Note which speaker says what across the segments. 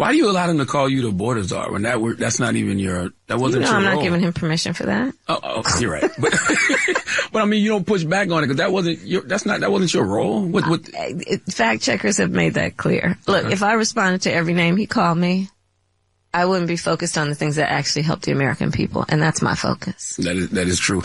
Speaker 1: Why do you allow him to call you the border czar when that's not even that wasn't your
Speaker 2: I'm
Speaker 1: role?
Speaker 2: not giving him permission for that.
Speaker 1: Oh, you're right. But I mean, you don't push back on it because that wasn't your role.
Speaker 2: Fact checkers have made that clear. Look, if I responded to every name he called me, I wouldn't be focused on the things that actually help the American people, and that's my focus.
Speaker 1: That is true.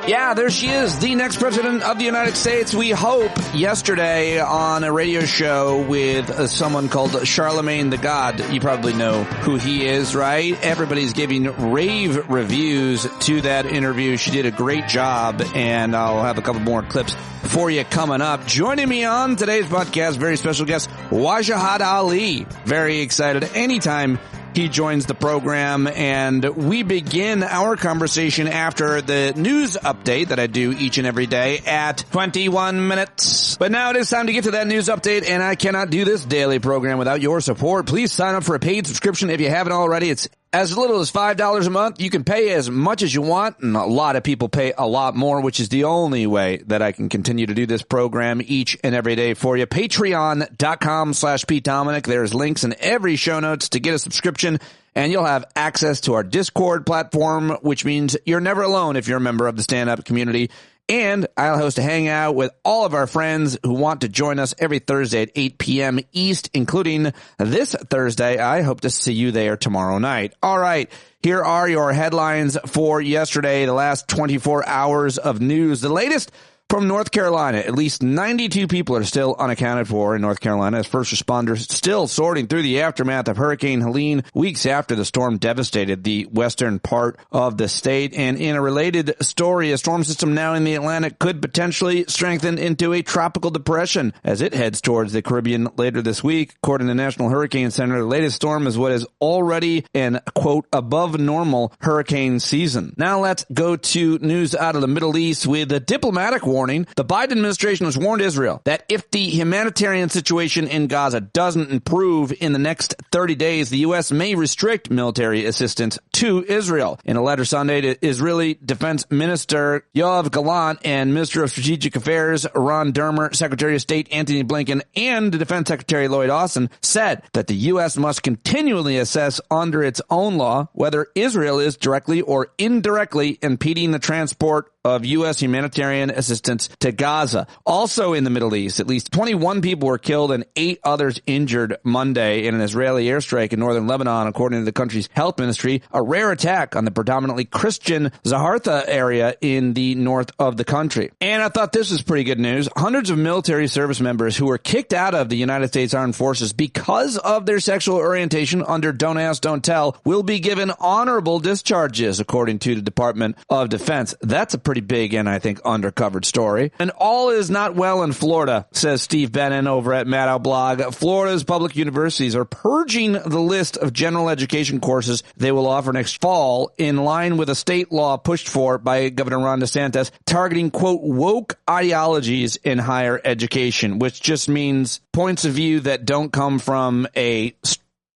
Speaker 3: Yeah, there she is, the next president of the United States. We hope yesterday on a radio show with someone called Charlemagne the God. You probably know who he is, right? Everybody's giving rave reviews to that interview. She did a great job, and I'll have a couple more clips for you coming up. Joining me on today's podcast, very special guest, Wajahat Ali. Very excited anytime he joins the program, and we begin our conversation after the news update that I do each and every day at 21 minutes. But now it is time to get to that news update, and I cannot do this daily program without your support. Please sign up for a paid subscription if you haven't already. It's as little as $5 a month. You can pay as much as you want, and a lot of people pay a lot more, which is the only way that I can continue to do this program each and every day for you. Patreon.com/PeteDominic. There's links in every show notes to get a subscription, and you'll have access to our Discord platform, which means you're never alone if you're a member of the stand-up community. And I'll host a hangout with all of our friends who want to join us every Thursday at 8 p.m. East, including this Thursday. I hope to see you there tomorrow night. All right, here are your headlines for yesterday, the last 24 hours of news. The latest from North Carolina. At least 92 people are still unaccounted for in North Carolina as first responders still sorting through the aftermath of Hurricane Helene weeks after the storm devastated the western part of the state. And in a related story, a storm system now in the Atlantic could potentially strengthen into a tropical depression as it heads towards the Caribbean later this week. According to the National Hurricane Center, the latest storm is what is already an, quote, above normal hurricane season. Now let's go to news out of the Middle East with a diplomatic warning. The Biden administration has warned Israel that if the humanitarian situation in Gaza doesn't improve in the next 30 days, the U.S. may restrict military assistance to Israel. In a letter Sunday to Israeli Defense Minister Yoav Gallant and Minister of Strategic Affairs Ron Dermer, Secretary of State Antony Blinken, and Defense Secretary Lloyd Austin said that the U.S. must continually assess under its own law whether Israel is directly or indirectly impeding the transport of U.S. humanitarian assistance to Gaza. Also in the Middle East, at least 21 people were killed and 8 others injured Monday in an Israeli airstrike in northern Lebanon, according to the country's health ministry, a rare attack on the predominantly Christian Zahartha area in the north of the country. And I thought this was pretty good news. Hundreds of military service members who were kicked out of the United States Armed Forces because of their sexual orientation under Don't Ask, Don't Tell will be given honorable discharges, according to the Department of Defense. That's a pretty big and I think undercovered story. And all is not well in Florida, says Steve Bannon over at Maddow Blog. Florida's public universities are purging the list of general education courses they will offer next fall in line with a state law pushed for by Governor Ron DeSantis targeting, quote, woke ideologies in higher education, which just means points of view that don't come from a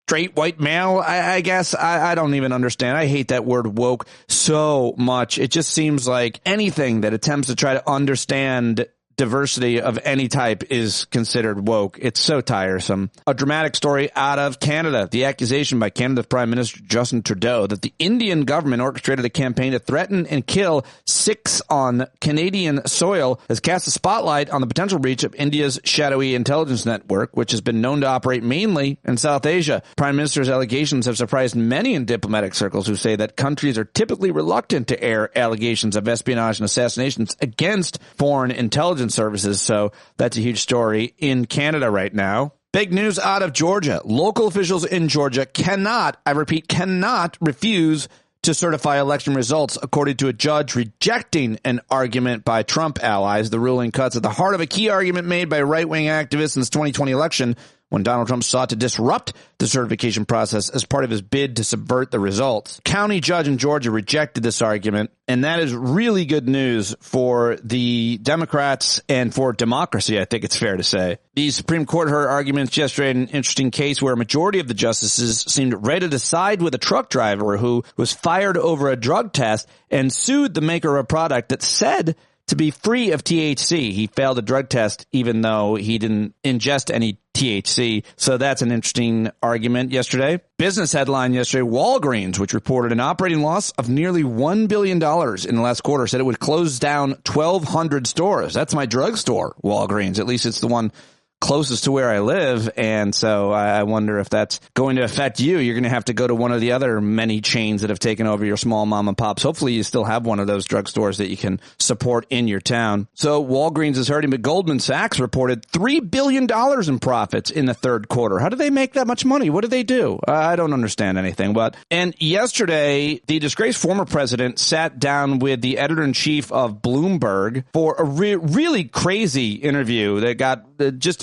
Speaker 3: straight white male, I guess. I don't even understand. I hate that word woke so much. It just seems like anything that attempts to try to understand diversity of any type is considered woke. It's so tiresome. A dramatic story out of Canada. The accusation by Canada's Prime Minister Justin Trudeau that the Indian government orchestrated a campaign to threaten and kill Sikhs on Canadian soil has cast a spotlight on the potential reach of India's shadowy intelligence network, which has been known to operate mainly in South Asia. Prime Minister's allegations have surprised many in diplomatic circles who say that countries are typically reluctant to air allegations of espionage and assassinations against foreign intelligence services. So that's a huge story in Canada right now. Big news out of Georgia. Local officials in Georgia cannot, I repeat, cannot refuse to certify election results, according to a judge rejecting an argument by Trump allies. The ruling cuts at the heart of a key argument made by right-wing activists in the 2020 election when Donald Trump sought to disrupt the certification process as part of his bid to subvert the results. County judge in Georgia rejected this argument, and that is really good news for the Democrats and for democracy, I think it's fair to say. The Supreme Court heard arguments yesterday in an interesting case where a majority of the justices seemed ready to side with a truck driver who was fired over a drug test and sued the maker of a product that said to be free of THC. He failed a drug test even though he didn't ingest any THC. So that's an interesting argument yesterday. Business headline yesterday, Walgreens, which reported an operating loss of nearly $1 billion in the last quarter, said it would close down 1,200 stores. That's my drugstore, Walgreens. At least it's the one closest to where I live, and so I wonder if that's going to affect you. You're going to have to go to one of the other many chains that have taken over your small mom and pops. Hopefully you still have one of those drugstores that you can support in your town. So Walgreens is hurting, but Goldman Sachs reported $3 billion in profits in the third quarter. How do they make that much money? What do they do? I don't understand anything. And yesterday, the disgraced former president sat down with the editor-in-chief of Bloomberg for a really crazy interview that got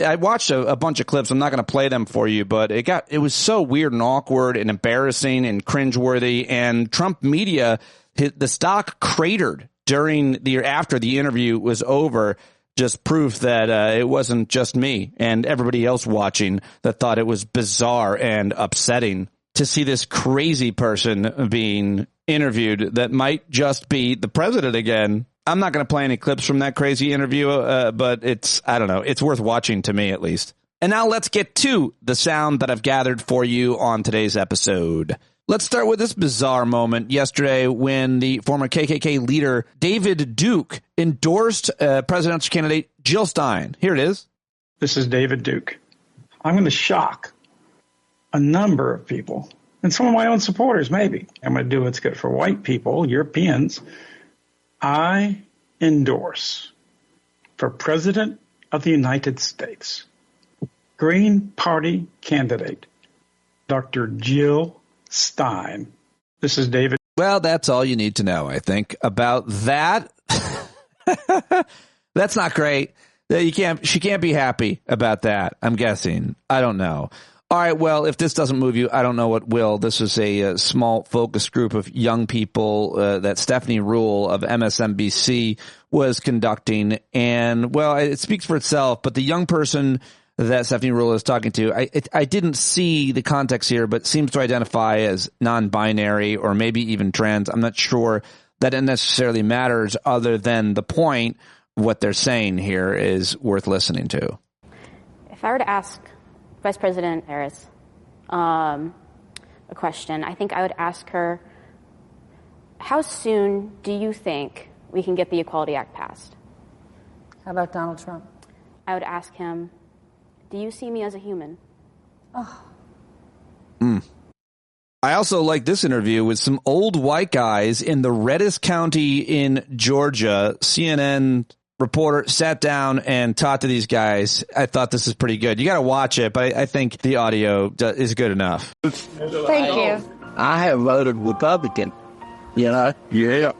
Speaker 3: I watched a bunch of clips. I'm not going to play them for you, but it was so weird and awkward and embarrassing and cringeworthy. And Trump media, the stock cratered after the interview was over. Just proof that it wasn't just me and everybody else watching that thought it was bizarre and upsetting to see this crazy person being interviewed that might just be the president again. I'm not going to play any clips from that crazy interview, but I don't know. It's worth watching to me, at least. And now let's get to the sound that I've gathered for you on today's episode. Let's start with this bizarre moment yesterday when the former KKK leader David Duke endorsed presidential candidate Jill Stein. Here it is.
Speaker 4: This is David Duke. I'm going to shock a number of people, and some of my own supporters, maybe. I'm going to do what's good for white people, Europeans. I endorse for President of the United States, Green Party candidate, Dr. Jill Stein. This is David.
Speaker 3: Well, that's all you need to know, I think, about that. That's not great. She can't be happy about that, I'm guessing. I don't know. All right, well, if this doesn't move you, I don't know what will. This is a small focus group of young people that Stephanie Ruhle of MSNBC was conducting. And, well, it speaks for itself, but the young person that Stephanie Ruhle is talking to, I didn't see the context here, but seems to identify as non-binary or maybe even trans. I'm not sure that it necessarily matters, other than the point. What they're saying here is worth listening to.
Speaker 5: If I were to ask Vice President Harris a question, I think I would ask her, how soon do you think we can get the Equality Act passed?
Speaker 6: How about Donald Trump?
Speaker 5: I would ask him, do you see me as a human?
Speaker 6: Oh.
Speaker 3: I also like this interview with some old white guys in the reddest county in Georgia. CNN reporter sat down and talked to these guys. I thought this is pretty good. You got to watch it, but I think the audio is good enough.
Speaker 6: Thank you.
Speaker 7: I have voted Republican, Yeah,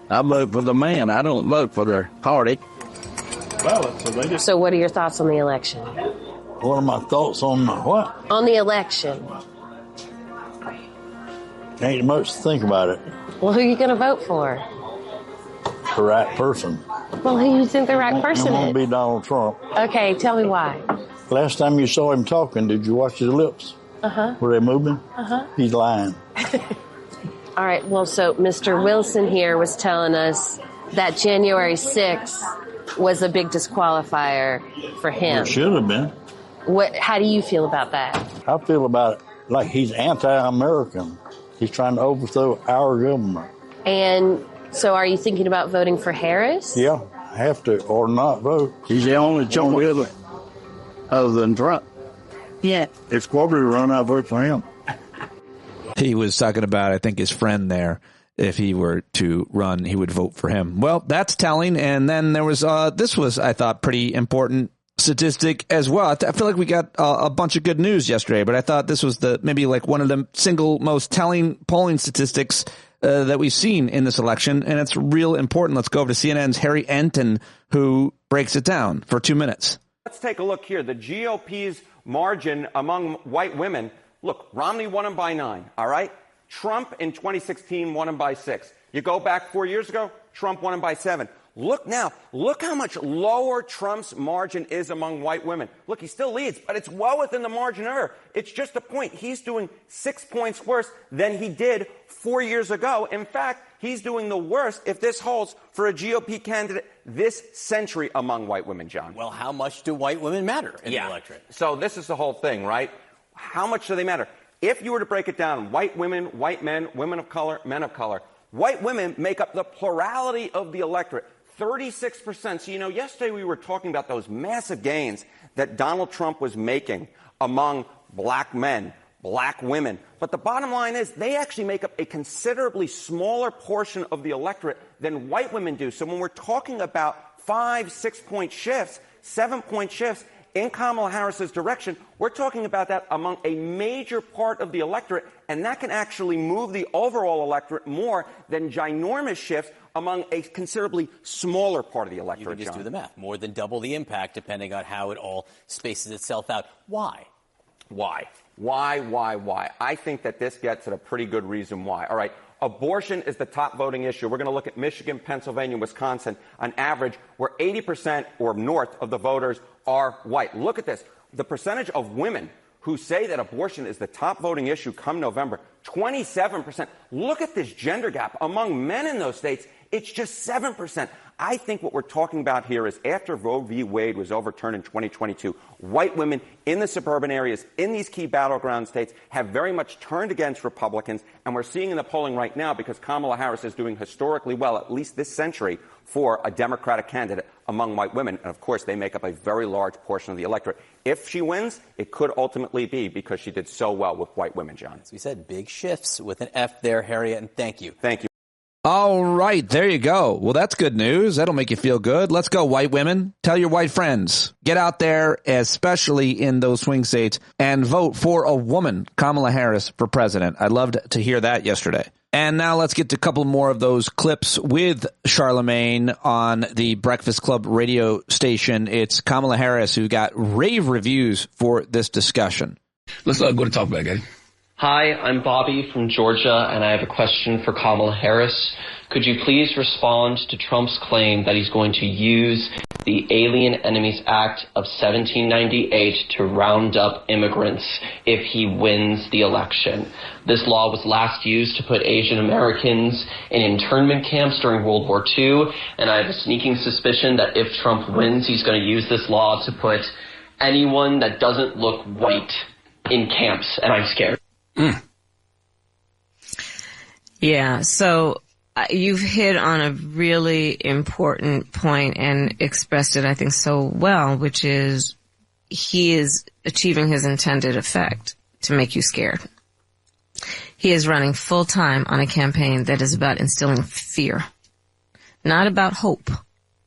Speaker 7: I vote for the man. I don't vote for their party.
Speaker 6: So what are your thoughts on the election?
Speaker 7: What are my thoughts on what?
Speaker 6: On the election.
Speaker 7: Ain't much to think about it.
Speaker 6: Well, who are you going to vote for?
Speaker 7: The right person.
Speaker 6: Well, who do you think the right person
Speaker 7: It
Speaker 6: is?
Speaker 7: won't be Donald Trump.
Speaker 6: Okay, tell me why.
Speaker 7: Last time you saw him talking, did you watch his lips?
Speaker 6: Uh-huh.
Speaker 7: Were they moving?
Speaker 6: Uh-huh.
Speaker 7: He's lying.
Speaker 6: All right, well, so Mr. Wilson here was telling us that January 6th was a big disqualifier for him.
Speaker 7: It should have been.
Speaker 6: How do you feel about that?
Speaker 7: I feel about it like he's anti-American. He's trying to overthrow our government.
Speaker 6: And so are you thinking about voting for Harris?
Speaker 7: Yeah, I have to, or not vote. He's the only choice other than Trump. Yeah. If Corbett run, I vote for him.
Speaker 3: He was talking about, I think, his friend there. If he were to run, he would vote for him. Well, that's telling. And then there was, this was, I thought, pretty important statistic as well. I feel like we got a bunch of good news yesterday, but I thought this was maybe like one of the single most telling polling statistics that we've seen in this election, and it's real important. Let's go over to CNN's Harry Enton, who breaks it down for 2 minutes.
Speaker 8: Let's take a look here. The GOP's margin among white women. Look, Romney won him by 9, all right? Trump in 2016 won him by 6. You go back 4 years ago, Trump won him by 7. Look now, look how much lower Trump's margin is among white women. Look, he still leads, but it's well within the margin of error. It's just a point. He's doing 6 points worse than he did 4 years ago. In fact, he's doing the worst if this holds for a GOP candidate this century among white women, John.
Speaker 9: Well, how much do white women matter in the electorate?
Speaker 8: So this is the whole thing, right? How much do they matter? If you were to break it down, white women, white men, women of color, men of color, white women make up the plurality of the electorate, 36%. So, yesterday we were talking about those massive gains that Donald Trump was making among black men, black women. But the bottom line is they actually make up a considerably smaller portion of the electorate than white women do. So when we're talking about 5, 6-point shifts, 7-point shifts in Kamala Harris's direction, we're talking about that among a major part of the electorate, and that can actually move the overall electorate more than ginormous shifts among a considerably smaller part of the electorate.
Speaker 9: You can just
Speaker 8: John.
Speaker 9: do the math. More than double the impact, depending on how it all spaces itself out. Why?
Speaker 8: Why? I think that this gets at a pretty good reason why. All right. Abortion is the top voting issue. We're going to look at Michigan, Pennsylvania, Wisconsin, on average, where 80% or north of the voters are white. Look at this. The percentage of women who say that abortion is the top voting issue come November, 27%. Look at this gender gap. Among men in those states, it's just 7%. I think what we're talking about here is after Roe v. Wade was overturned in 2022, white women in the suburban areas, in these key battleground states, have very much turned against Republicans. And we're seeing in the polling right now, because Kamala Harris is doing historically well, at least this century, for a Democratic candidate among white women. And, of course, they make up a very large portion of the electorate. If she wins, it could ultimately be because she did so well with white women, John.
Speaker 9: As we said, big shifts with an F there, Harriet, and thank you.
Speaker 8: Thank you.
Speaker 3: All right, there you go. Well, that's good news. That'll make you feel good. Let's go, white women. Tell your white friends. Get out there, especially in those swing states, and vote for a woman, Kamala Harris, for president. I loved to hear that yesterday. And now let's get to a couple more of those clips with Charlemagne on the Breakfast Club radio station. It's Kamala Harris who got rave reviews for this discussion.
Speaker 1: Let's go to talkback, Eddie.
Speaker 10: Hi, I'm Bobby from Georgia, and I have a question for Kamala Harris. Could you please respond to Trump's claim that he's going to use the Alien Enemies Act of 1798 to round up immigrants if he wins the election? This law was last used to put Asian Americans in internment camps during World War II, and I have a sneaking suspicion that if Trump wins, he's going to use this law to put anyone that doesn't look white in camps, and I'm scared.
Speaker 2: Yeah, so you've hit on a really important point and expressed it, I think, so well, which is he is achieving his intended effect to make you scared. He is running full time on a campaign that is about instilling fear, not about hope,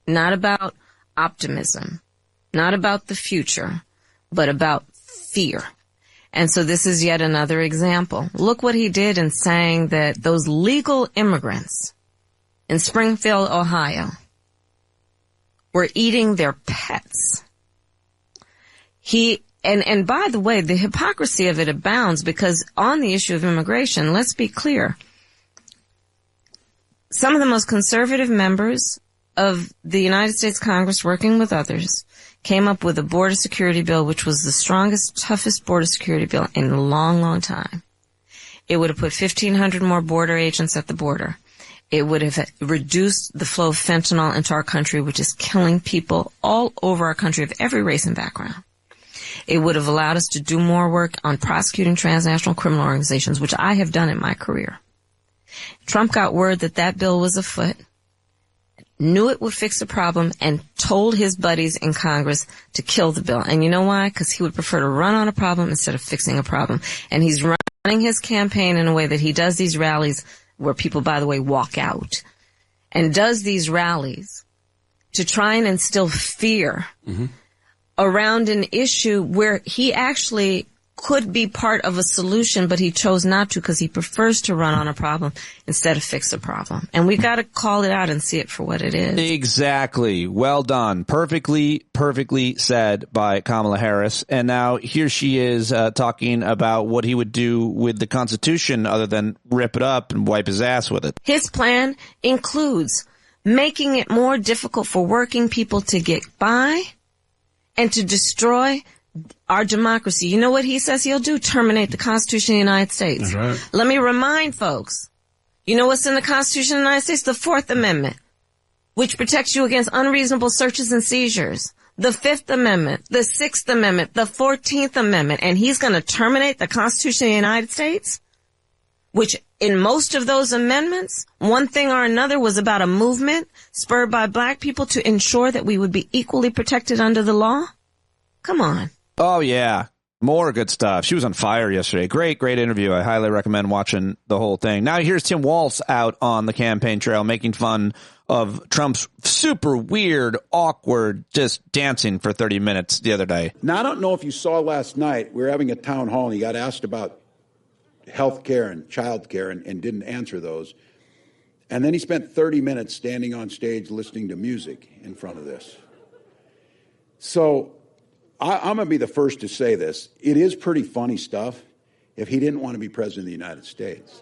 Speaker 2: not about optimism, not about the future, but about fear. And so this is yet another example. Look what he did in saying that those legal immigrants in Springfield, Ohio, were eating their pets. And by the way, the hypocrisy of it abounds, because on the issue of immigration, let's be clear, some of the most conservative members of the United States Congress, working with others, came up with a border security bill, which was the strongest, toughest border security bill in a long, long time. It would have put 1,500 more border agents at the border. It would have reduced the flow of fentanyl into our country, which is killing people all over our country of every race and background. It would have allowed us to do more work on prosecuting transnational criminal organizations, which I have done in my career. Trump got word that that bill was afoot, knew it would fix the problem, and told his buddies in Congress to kill the bill. And you know why? Because he would prefer to run on a problem instead of fixing a problem. And he's running his campaign in a way that he does these rallies where people, by the way, walk out, and does these rallies to try and instill fear around an issue where he actually could be part of a solution, but he chose not to because he prefers to run on a problem instead of fix a problem. And we got to call it out and see it for what it is.
Speaker 3: Exactly. Well done. Perfectly said by Kamala Harris. And now here she is talking about what he would do with the Constitution other than rip it up and wipe his ass with it.
Speaker 2: His plan includes making it more difficult for working people to get by and to destroy our democracy. You know what he says he'll do? Terminate the Constitution of the United States.
Speaker 1: That's right.
Speaker 2: Let me remind folks, You know what's in the Constitution of the United States? The Fourth Amendment, which protects you against unreasonable searches and seizures. The Fifth Amendment, the Sixth Amendment, the 14th Amendment, and he's going to terminate the Constitution of the United States, which in most of those amendments, one thing or another was about a movement spurred by black people to ensure that we would be equally protected under the law. Come on.
Speaker 3: Oh, yeah. More good stuff. She was on fire yesterday. Great interview. I highly recommend watching the whole thing. Now here's Tim Walz out on the campaign trail making fun of Trump's super weird, awkward, just dancing for 30 minutes the other day.
Speaker 11: Now, I don't know if you saw last night, we were having a town hall and he got asked about health care and child care and didn't answer those. And then he spent 30 minutes standing on stage listening to music in front of this. So I'm going to be the first to say this. It is pretty funny stuff if he didn't want to be president of the United States.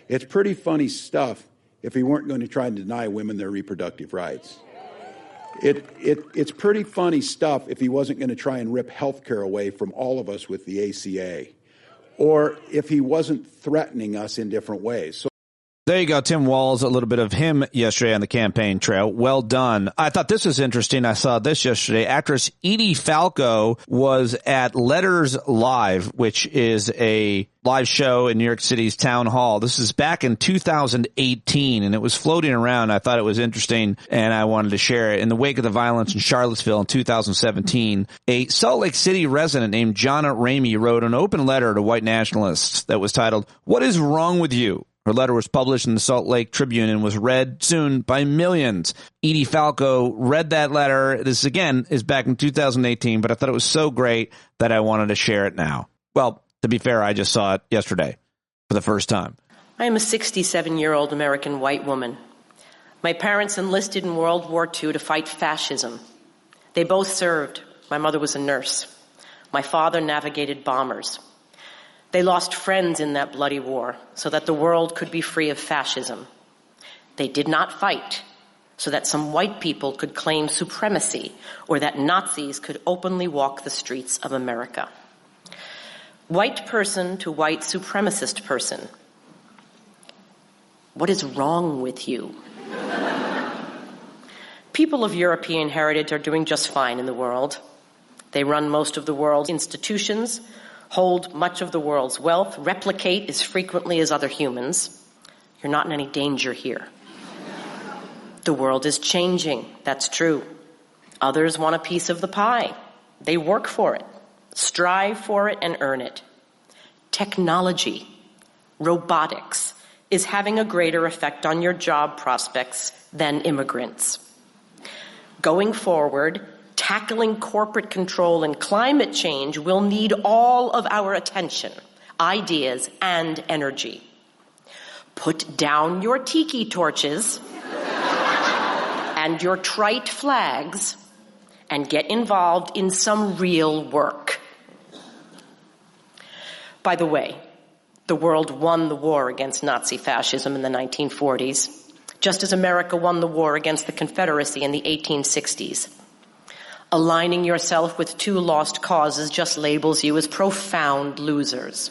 Speaker 11: It's pretty funny stuff if he weren't going to try and deny women their reproductive rights. It's pretty funny stuff if he wasn't going to try and rip health care away from all of us with the ACA, or if he wasn't threatening us in different ways. So
Speaker 3: there you go, Tim Walz, a little bit of him yesterday on the campaign trail. Well done. I thought this was interesting. I saw this yesterday. Actress Edie Falco was at Letters Live, which is a live show in New York City's Town Hall. This is back in 2018, and it was floating around. I thought it was interesting, and I wanted to share it. In the wake of the violence in Charlottesville in 2017, a Salt Lake City resident named Jonna Ramey wrote an open letter to white nationalists that was titled, "What is Wrong with You?" Her letter was published in the Salt Lake Tribune and was read soon by millions. Edie Falco read that letter. This, again, is back in 2018, but I thought it was so great that I wanted to share it now. Well, to be fair, I just saw it yesterday for the first time.
Speaker 12: I am a 67-year-old American white woman. My parents enlisted in World War II to fight fascism. They both served. My mother was a nurse. My father navigated bombers. They lost friends in that bloody war so that the world could be free of fascism. They did not fight so that some white people could claim supremacy or that Nazis could openly walk the streets of America. White person to white supremacist person. What is wrong with you? People of European heritage are doing just fine in the world. They run most of the world's institutions, hold much of the world's wealth, replicate as frequently as other humans. You're not in any danger here. The world is changing, that's true. Others want a piece of the pie. They work for it, strive for it, and earn it. Technology, robotics, is having a greater effect on your job prospects than immigrants. Going forward, tackling corporate control and climate change will need all of our attention, ideas, and energy. Put down your tiki torches and your trite flags and get involved in some real work. By the way, the world won the war against Nazi fascism in the 1940s, just as America won the war against the Confederacy in the 1860s. Aligning yourself with two lost causes just labels you as profound losers.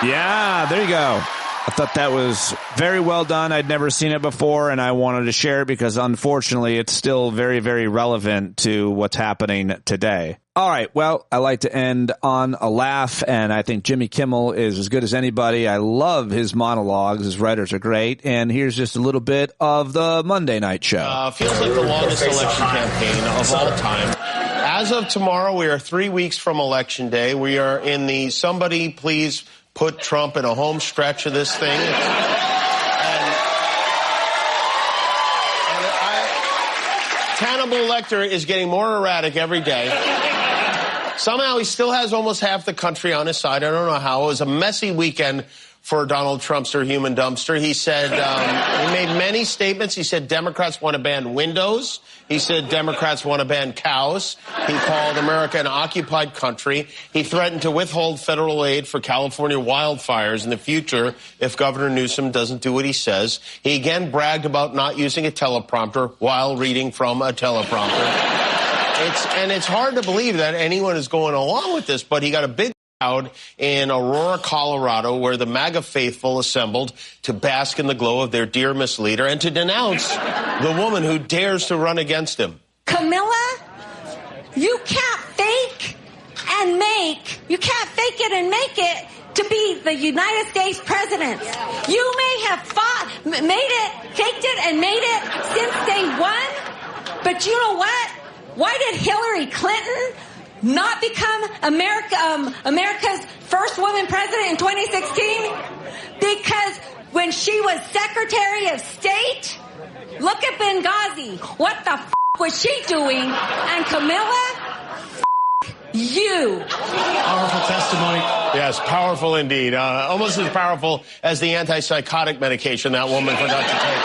Speaker 3: Yeah, there you go. I thought that was very well done. I'd never seen it before, and I wanted to share it because, unfortunately, it's still very, very relevant to what's happening today. All right, well, I like to end on a laugh, and I think Jimmy Kimmel is as good as anybody. I love his monologues. His writers are great. And here's just a little bit of the Monday night show.
Speaker 13: Feels like the longest election campaign of all time. As of tomorrow, we are 3 weeks from Election Day. We are in the somebody please put Trump in a home stretch of this thing. Hannibal Lecter is getting more erratic every day. Somehow he still has almost half the country on his side. I don't know how. It was a messy weekend for Donald Trumpster, human dumpster. He said, he made many statements. He said Democrats want to ban windows. He said Democrats want to ban cows. He called America an occupied country. He threatened to withhold federal aid for California wildfires in the future if Governor Newsom doesn't do what he says. He again bragged about not using a teleprompter while reading from a teleprompter. It's hard to believe that anyone is going along with this, but he got a big out in Aurora, Colorado, where the MAGA faithful assembled to bask in the glow of their dear Miss Leader and to denounce the woman who dares to run against him.
Speaker 14: Camilla, you can't fake it and make it to be the United States president. You may have faked it and made it since day one, but you know what? Why did Hillary Clinton not become America's first woman president in 2016? Because when she was Secretary of State, look at Benghazi. What the was she doing? And Camilla, you.
Speaker 13: Powerful testimony. Yes, powerful indeed. Almost as powerful as the antipsychotic medication that woman forgot to take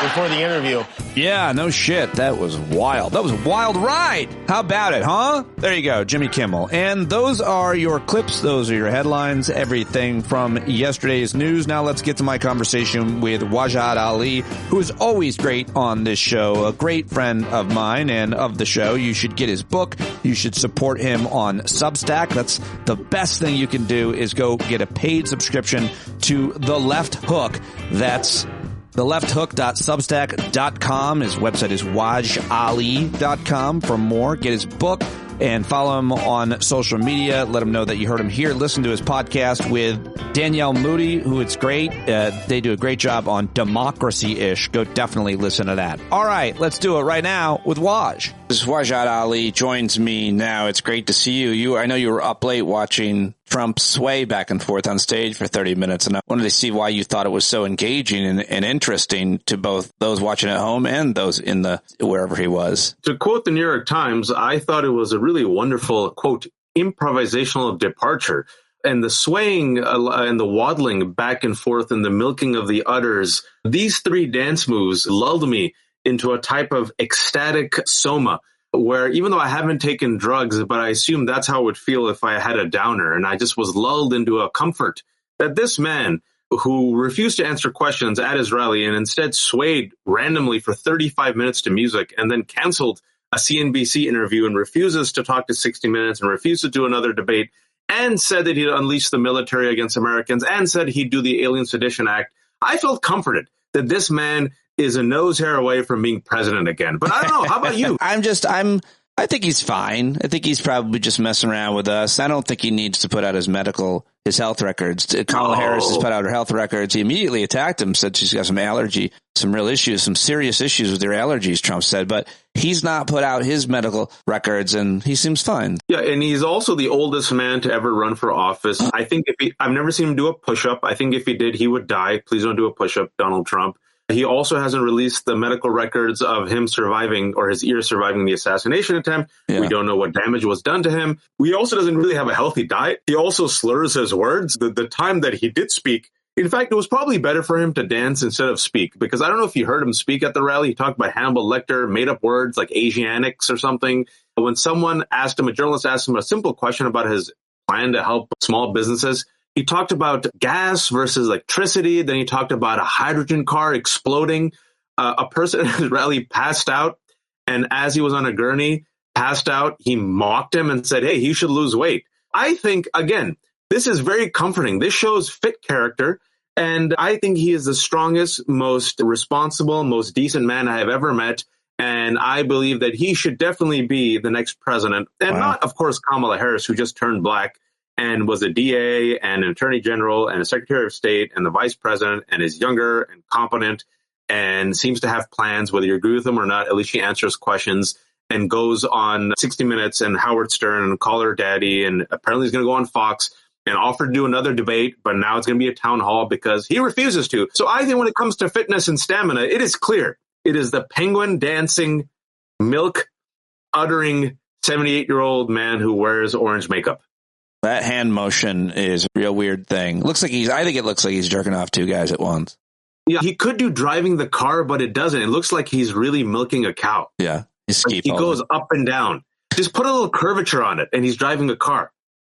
Speaker 13: before the interview.
Speaker 3: Yeah, no shit. That was wild. That was a wild ride. How about it, huh? There you go, Jimmy Kimmel. And those are your clips. Those are your headlines. Everything from yesterday's news. Now let's get to my conversation with Wajahat Ali, who is always great on this show. A great friend of mine and of the show. You should get his book. You should support him on Substack. That's the best thing you can do is go get a paid subscription to The Left Hook. That's thelefthook.substack.com. His website is wajali.com for more. Get his book and follow him on social media. Let him know that you heard him here. Listen to his podcast with DAnielle Moodie, who it's great. They do a great job on Democracy-ish. Go definitely listen to that. All right, let's do it right now with Waj. This is Wajahat Ali joins me now. It's great to see you. I know you were up late watching Trump sway back and forth on stage for 30 minutes, and I wanted to see why you thought it was so engaging and interesting to both those watching at home and those in the wherever he was.
Speaker 15: To quote the New York Times, I thought it was a really wonderful, quote, improvisational departure. And the swaying and the waddling back and forth and the milking of the udders, these three dance moves lulled me into a type of ecstatic soma, where even though I haven't taken drugs, but I assume that's how it would feel if I had a downer. And I just was lulled into a comfort that this man who refused to answer questions at his rally and instead swayed randomly for 35 minutes to music and then canceled a CNBC interview and refuses to talk to 60 Minutes and refuses to do another debate and said that he'd unleash the military against Americans and said he'd do the Alien Sedition Act. I felt comforted that this man is a nose hair away from being president again. But I don't know. How about you?
Speaker 3: I think he's fine. I think he's probably just messing around with us. I don't think he needs to put out his health records. Kamala Harris has put out her health records. He immediately attacked him, said she's got some real issues, some serious issues with her allergies, Trump said. But he's not put out his medical records, and he seems fine.
Speaker 15: Yeah, and he's also the oldest man to ever run for office. I think I've never seen him do a push-up. I think if he did, he would die. Please don't do a push-up, Donald Trump. He also hasn't released the medical records of him surviving or his ear surviving the assassination attempt. Yeah. We don't know what damage was done to him. He also doesn't really have a healthy diet. He also slurs his words. The time that he did speak, in fact, it was probably better for him to dance instead of speak, because I don't know if you heard him speak at the rally. He talked about Hannibal Lecter, made up words like Asiatics or something. When a journalist asked him a simple question about his plan to help small businesses, he talked about gas versus electricity. Then he talked about a hydrogen car exploding. A person at his rally passed out. And as he was on a gurney, passed out, he mocked him and said, hey, he should lose weight. I think, again, this is very comforting. This shows fit character. And I think he is the strongest, most responsible, most decent man I have ever met. And I believe that he should definitely be the next president. And not, of course, Kamala Harris, who just turned black and was a DA and an attorney general and a secretary of state and the vice president and is younger and competent and seems to have plans, whether you agree with them or not. At least she answers questions and goes on 60 Minutes and Howard Stern and call her daddy. And apparently he's going to go on Fox and offer to do another debate. But now it's going to be a town hall because he refuses to. So I think when it comes to fitness and stamina, it is clear. It is the penguin dancing, milk uttering 78-year-old man who wears orange makeup.
Speaker 3: That hand motion is a real weird thing. I think it looks like he's jerking off two guys at once.
Speaker 15: Yeah, he could do driving the car, but it doesn't. It looks like he's really milking a cow.
Speaker 3: Yeah.
Speaker 15: He goes up and down. Just put a little curvature on it and he's driving a car.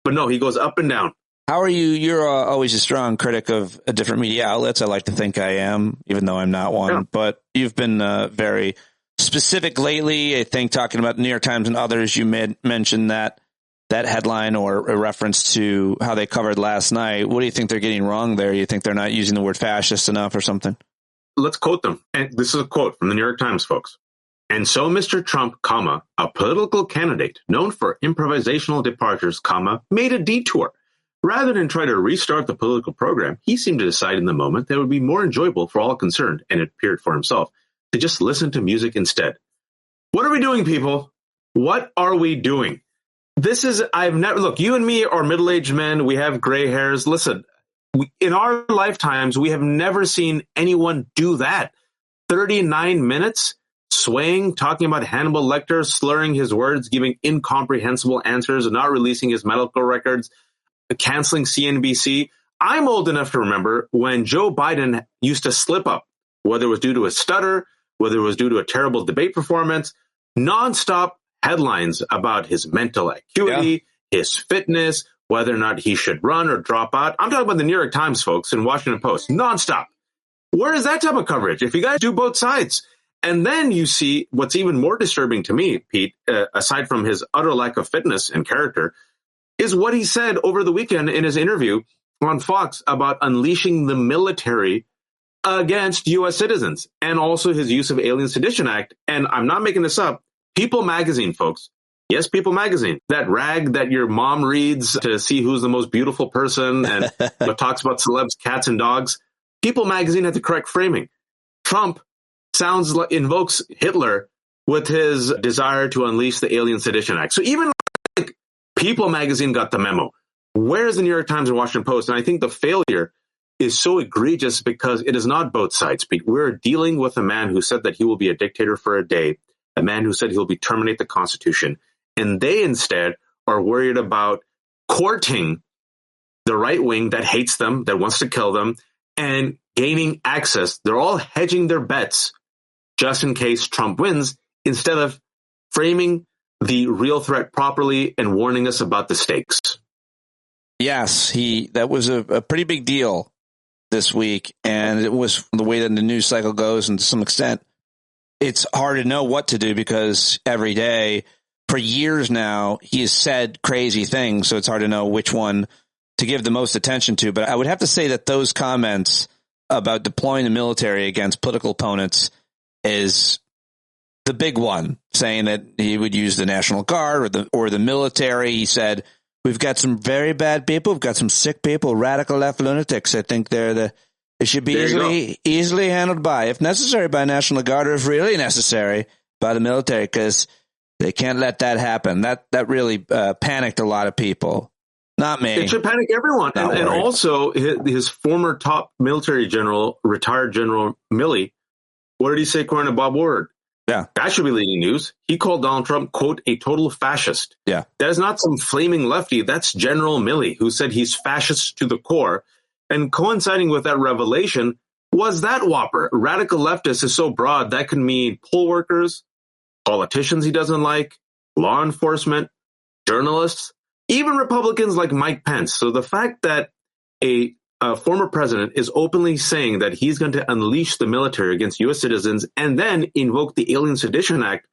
Speaker 15: But no, he goes up and down.
Speaker 3: How are you? You're always a strong critic of different media outlets. I like to think I am, even though I'm not one. Yeah. But you've been very specific lately. I think talking about the New York Times and others, you mentioned that that headline or a reference to how they covered last night. What do you think they're getting wrong there? You think they're not using the word fascist enough or something?
Speaker 15: Let's quote them. And this is a quote from the New York Times, folks. And so Mr. Trump, a political candidate known for improvisational departures, made a detour. Rather than try to restart the political program, he seemed to decide in the moment that it would be more enjoyable for all concerned, and it appeared for himself, to just listen to music instead. What are we doing, people? What are we doing? Look, you and me are middle-aged men. We have gray hairs. Listen, in our lifetimes, we have never seen anyone do that. 39 minutes swaying, talking about Hannibal Lecter, slurring his words, giving incomprehensible answers, not releasing his medical records, canceling CNBC. I'm old enough to remember when Joe Biden used to slip up, whether it was due to a stutter, whether it was due to a terrible debate performance, nonstop headlines about his mental acuity, his fitness, whether or not he should run or drop out. I'm talking about the New York Times, folks, and Washington Post, nonstop. Where is that type of coverage? If you guys do both sides. And then you see what's even more disturbing to me, Pete, aside from his utter lack of fitness and character, is what he said over the weekend in his interview on Fox about unleashing the military against U.S. citizens, and also his use of Alien Sedition Act. And I'm not making this up. People magazine, folks. Yes, People magazine. That rag that your mom reads to see who's the most beautiful person and what talks about celebs, cats, and dogs. People magazine had the correct framing. Trump invokes Hitler with his desire to unleash the Alien Sedition Act. So even like People magazine got the memo. Where's the New York Times and Washington Post? And I think the failure is so egregious because it is not both sides. We're dealing with a man who said that he will be a dictator for a day, a man who said he'll terminate the Constitution. And they instead are worried about courting the right wing that hates them, that wants to kill them, and gaining access. They're all hedging their bets just in case Trump wins, instead of framing the real threat properly and warning us about the stakes.
Speaker 3: Yes, that was a pretty big deal this week, and it was the way that the news cycle goes, and to some extent, it's hard to know what to do because every day, for years now, he has said crazy things, so it's hard to know which one to give the most attention to. But I would have to say that those comments about deploying the military against political opponents is the big one, saying that he would use the National Guard or the military. He said, we've got some very bad people. We've got some sick people, radical left lunatics. I think it should be easily handled if necessary, by National Guard, or if really necessary, by the military, because they can't let that happen. That really panicked a lot of people. Not me.
Speaker 15: It should panic everyone. And also, his former top military general, retired General Milley, what did he say according to Bob Woodward?
Speaker 3: Yeah.
Speaker 15: That should be leading news. He called Donald Trump, quote, a total fascist.
Speaker 3: Yeah.
Speaker 15: That is not some flaming lefty. That's General Milley, who said he's fascist to the core. And coinciding with that revelation was that whopper. Radical leftist is so broad that can mean poll workers, politicians he doesn't like, law enforcement, journalists, even Republicans like Mike Pence. So the fact that a former president is openly saying that he's going to unleash the military against U.S. citizens and then invoke the Alien Sedition Act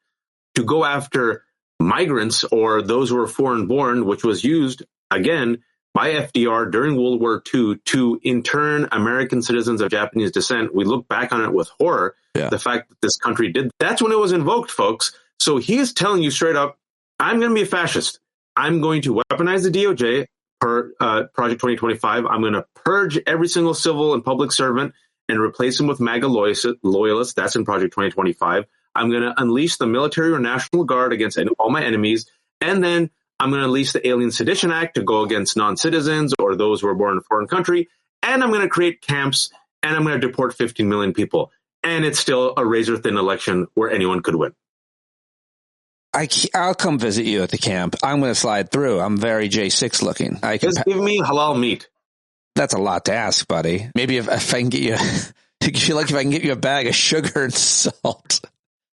Speaker 15: to go after migrants or those who are foreign born, which was used, again, by FDR during World War II to intern American citizens of Japanese descent. We look back on it with horror, the fact that this country did. That's when it was invoked, folks. So he is telling you straight up, I'm going to be a fascist. I'm going to weaponize the DOJ per Project 2025. I'm going to purge every single civil and public servant and replace them with MAGA loyalists. That's in Project 2025. I'm going to unleash the military or National Guard against all my enemies. And then I'm going to unleash the Alien Sedition Act to go against non-citizens or those who are born in a foreign country. And I'm going to create camps, and I'm going to deport 15 million people. And it's still a razor-thin election where anyone could win.
Speaker 3: I'll come visit you at the camp. I'm going to slide through. I'm very J6 looking.
Speaker 15: Just give me halal meat.
Speaker 3: That's a lot to ask, buddy. Maybe if I can get you, if I can get you a bag of sugar and salt.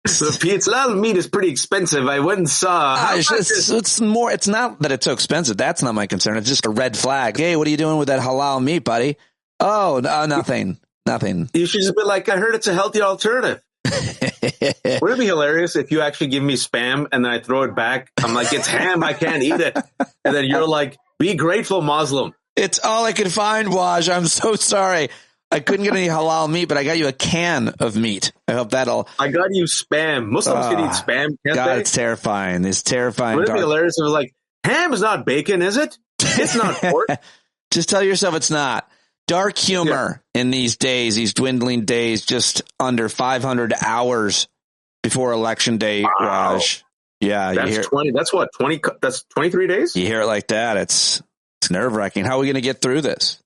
Speaker 15: So Pete's halal meat is pretty expensive. I went and saw.
Speaker 3: It's more. It's not that it's so expensive. That's not my concern. It's just a red flag. Hey, what are you doing with that halal meat, buddy? Oh, nothing. Nothing.
Speaker 15: You should just be like, I heard it's a healthy alternative. Would it be hilarious if you actually give me spam and then I throw it back? I'm like, it's ham, I can't eat it. And then you're like, be grateful, Muslim.
Speaker 3: It's all I could find, Waj. I'm so sorry. I couldn't get any halal meat, but I got you a can of meat. I hope that'll...
Speaker 15: I got you spam. Muslims can eat spam, can't
Speaker 3: God,
Speaker 15: they?
Speaker 3: it's terrifying. It's terrifying.
Speaker 15: Would it be hilarious if it was like, ham is not bacon, is it? It's not pork.
Speaker 3: Just tell yourself it's not. Dark humor in these days, these dwindling days, just under 500 hours before Election Day, Raj. Yeah.
Speaker 15: That's 20. That's what? 20. That's 23 days?
Speaker 3: You hear it like that. It's nerve-wracking. How are we going to get through this?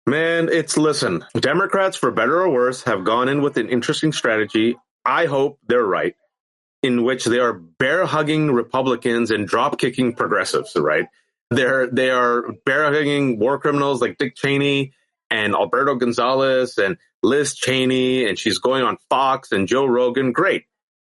Speaker 15: Man, listen, Democrats, for better or worse, have gone in with an interesting strategy. I hope they're right, in which they are bear-hugging Republicans and drop-kicking progressives, right? They are bear-hugging war criminals like Dick Cheney and Alberto Gonzalez and Liz Cheney, and she's going on Fox and Joe Rogan. Great.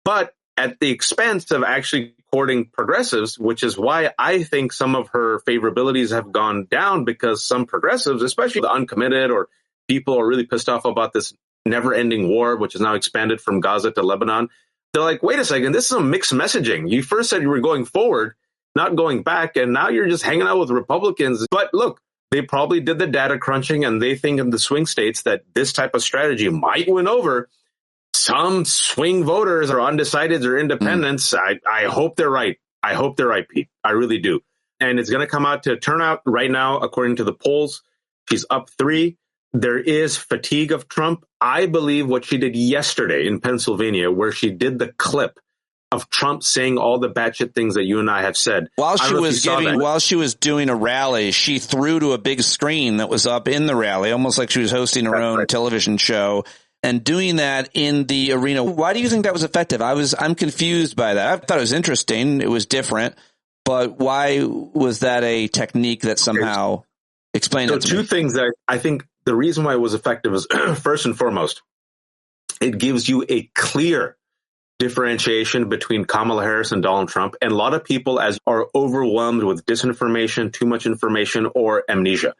Speaker 15: But at the expense of actually courting progressives, which is why I think some of her favorabilities have gone down, because some progressives, especially the uncommitted or people are really pissed off about this never-ending war, which is now expanded from Gaza to Lebanon. They're like, wait a second, this is a mixed messaging. You first said you were going forward, not going back, and now you're just hanging out with Republicans. But look, they probably did the data crunching, and they think in the swing states that this type of strategy might win over. Some swing voters or undecideds or independents. I hope they're right. I hope they're right, Pete. I really do. And it's going to come out to turnout right now, according to the polls. She's up 3. There is fatigue of Trump. I believe what she did yesterday in Pennsylvania, where she did the clip of Trump saying all the batshit things that you and I have said.
Speaker 3: While she was doing a rally, she threw to a big screen that was up in the rally, almost like she was hosting her own television show. And doing that in the arena, why do you think that was effective? I'm confused by that. I thought it was interesting. It was different. But why was that a technique that somehow explained it to me?
Speaker 15: Two things that I think the reason why it was effective is, first and foremost, it gives you a clear differentiation between Kamala Harris and Donald Trump. And a lot of people are overwhelmed with disinformation, too much information, or amnesia.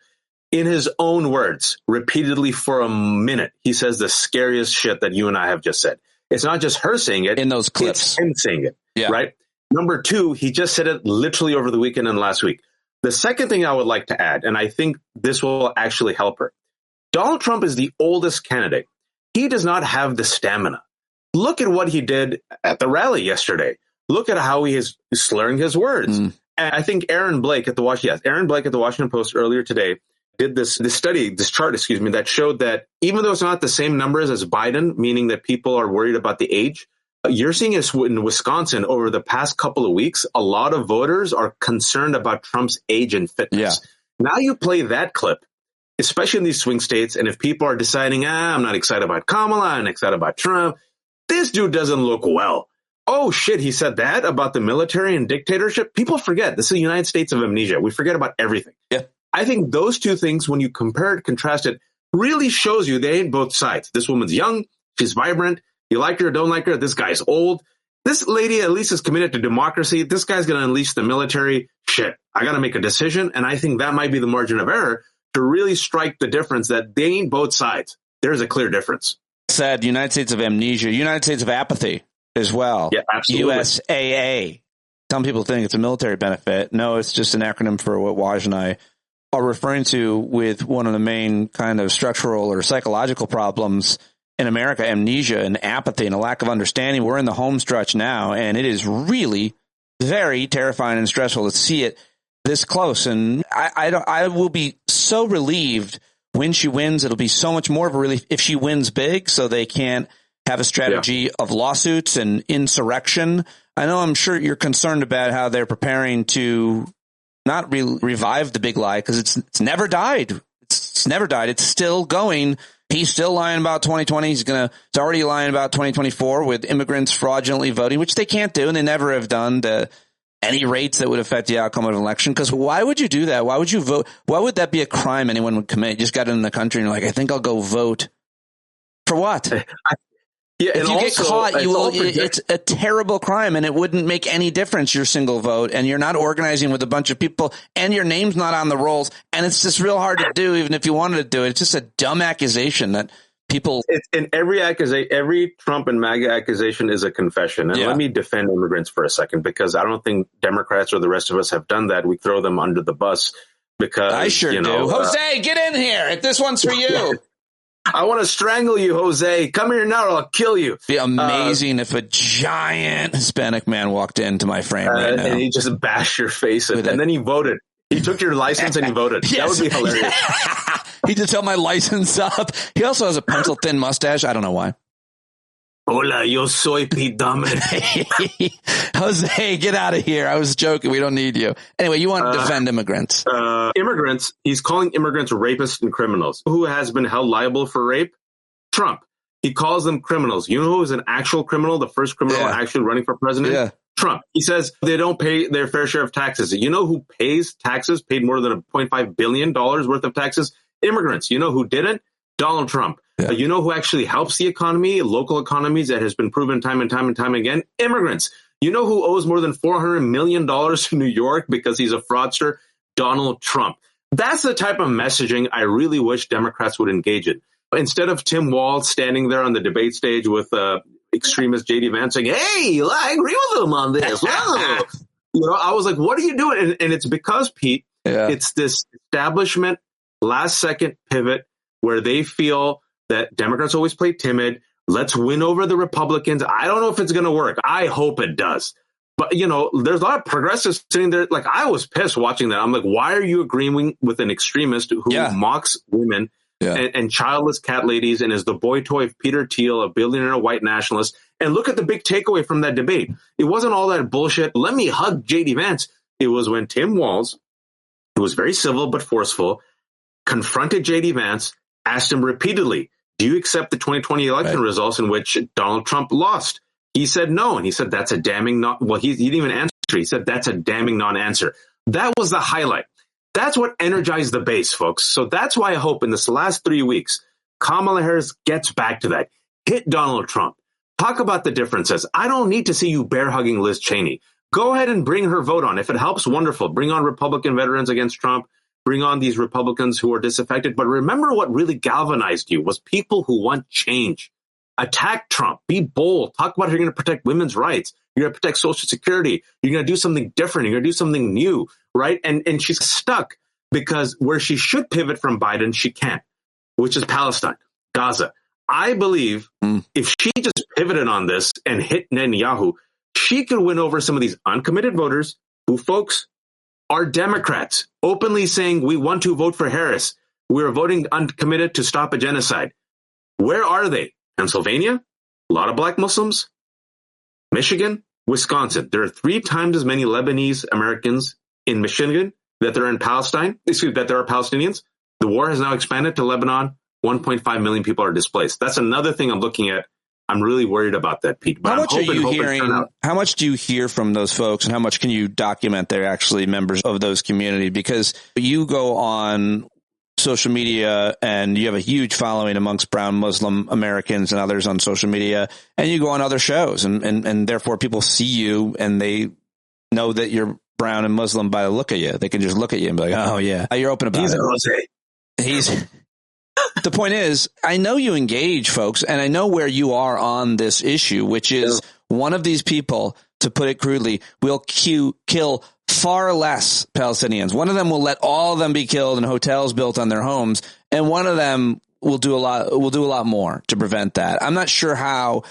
Speaker 15: In his own words, repeatedly for a minute, he says the scariest shit that you and I have just said. It's not just her saying it.
Speaker 3: In those clips.
Speaker 15: It's him saying it, right? Number 2, he just said it literally over the weekend and last week. The second thing I would like to add, and I think this will actually help her, Donald Trump is the oldest candidate. He does not have the stamina. Look at what he did at the rally yesterday. Look at how he is slurring his words. And I think Aaron Blake at the Washington Post earlier today did this chart, that showed that even though it's not the same numbers as Biden, meaning that people are worried about the age, you're seeing this in Wisconsin over the past couple of weeks. A lot of voters are concerned about Trump's age and fitness. Now you play that clip, especially in these swing states, and if people are deciding, I'm not excited about Kamala, I'm excited about Trump, this dude doesn't look well. Oh, shit, he said that about the military and dictatorship? People forget. This is the United States of amnesia. We forget about everything. I think those two things, when you compare it, contrast it, really shows you they ain't both sides. This woman's young. She's vibrant. You like her or don't like her. This guy's old. This lady at least is committed to democracy. This guy's going to unleash the military. Shit, I got to make a decision. And I think that might be the margin of error to really strike the difference that they ain't both sides. There's a clear difference.
Speaker 3: Said United States of amnesia, United States of apathy as well.
Speaker 15: Yeah, absolutely.
Speaker 3: USAA. Some people think it's a military benefit. No, it's just an acronym for what Waj and I are referring to with one of the main kind of structural or psychological problems in America, amnesia and apathy and a lack of understanding. We're in the home stretch now, and it is really very terrifying and stressful to see it this close. And I will be so relieved when she wins. It'll be so much more of a relief if she wins big, so they can't have a strategy of lawsuits and insurrection. I'm sure you're concerned about how they're preparing to not revive the big lie, because it's never died. It's never died. It's still going. He's still lying about 2020. He's already lying about 2024 with immigrants fraudulently voting, which they can't do, and they never have done to any rates that would affect the outcome of an election. Because why would you do that? Why would you vote? Why would that be a crime anyone would commit? You just got in the country and you're like, I think I'll go vote. For what? If you get caught, it's a terrible crime, and it wouldn't make any difference, your single vote, and you're not organizing with a bunch of people, and your name's not on the rolls, and it's just real hard to do, even if you wanted to do it. It's just a dumb accusation that People,
Speaker 15: in every Trump and MAGA accusation is a confession. And let me defend immigrants for a second, because I don't think Democrats or the rest of us have done that. We throw them under the bus because
Speaker 3: I sure do. Jose, get in here. This one's for you.
Speaker 15: I want to strangle you, Jose. Come here now or I'll kill you.
Speaker 3: It'd be amazing if a giant Hispanic man walked into my frame right now.
Speaker 15: And he just bashed your face in. And then he voted. He took your license and he voted. That would be hilarious.
Speaker 3: He just held my license up. He also has a pencil-thin mustache. I don't know why.
Speaker 15: Hola, yo soy Pete Dominic.
Speaker 3: Jose, get out of here. I was joking. We don't need you. Anyway, you want to defend immigrants.
Speaker 15: Immigrants, he's calling immigrants rapists and criminals. Who has been held liable for rape? Trump. He calls them criminals. You know who is an actual criminal, the first criminal actually running for president?
Speaker 3: Yeah.
Speaker 15: Trump. He says they don't pay their fair share of taxes. You know who pays taxes, paid more than $0.5 billion worth of taxes? Immigrants. You know who didn't? Donald Trump. Yeah. You know who actually helps the economy, local economies, that has been proven time and time again? Immigrants. You know who owes more than $400 million to New York because he's a fraudster? Donald Trump. That's the type of messaging I really wish Democrats would engage in. Instead of Tim Walz standing there on the debate stage with extremist J.D. Vance saying, hey, I agree with him on this. I was like, what are you doing? And it's because, Pete, it's this establishment last-second pivot where they feel that Democrats always play timid. Let's win over the Republicans. I don't know if it's going to work. I hope it does. But, there's a lot of progressives sitting there. Like, I was pissed watching that. I'm like, why are you agreeing with an extremist who mocks women and childless cat ladies and is the boy toy of Peter Thiel, a billionaire white nationalist? And look at the big takeaway from that debate. It wasn't all that bullshit. Let me hug J.D. Vance. It was when Tim Walz, who was very civil but forceful, confronted J.D. Vance, asked him repeatedly, do you accept the 2020 election results in which Donald Trump lost? He said no. And he said, that's a damning he didn't even answer. He said, that's a damning non-answer. That was the highlight. That's what energized the base, folks. So that's why I hope in this last 3 weeks, Kamala Harris gets back to that. Hit Donald Trump. Talk about the differences. I don't need to see you bear-hugging Liz Cheney. Go ahead and bring her vote on. If it helps, wonderful. Bring on Republican veterans against Trump. Bring on these Republicans who are disaffected. But remember what really galvanized you was people who want change. Attack Trump. Be bold. Talk about how you're going to protect women's rights. You're going to protect Social Security. You're going to do something different. You're going to do something new, right? And she's stuck because where she should pivot from Biden, she can't, which is Palestine, Gaza. I believe if she just pivoted on this and hit Netanyahu, she could win over some of these uncommitted voters who, folks, are Democrats, openly saying we want to vote for Harris. We're voting uncommitted to stop a genocide. Where are they? Pennsylvania? A lot of black Muslims? Michigan? Wisconsin. There are 3 times as many Lebanese Americans in Michigan that there are in Palestine. That there are Palestinians. The war has now expanded to Lebanon. 1.5 million people are displaced. That's another thing I'm looking at. I'm really worried about that, Pete. But
Speaker 3: how much are you hearing? How much do you hear from those folks, and how much can you document they're actually members of those communities? Because you go on social media and you have a huge following amongst brown Muslim Americans and others on social media, and you go on other shows, and therefore people see you and they know that you're brown and Muslim by the look of you. They can just look at you and be like, oh yeah, you're open about it. The point is, I know you engage folks, and I know where you are on this issue, which is one of these people, to put it crudely, will kill far less Palestinians. One of them will let all of them be killed and hotels built on their homes, and one of them will do a lot more to prevent that. I'm not sure how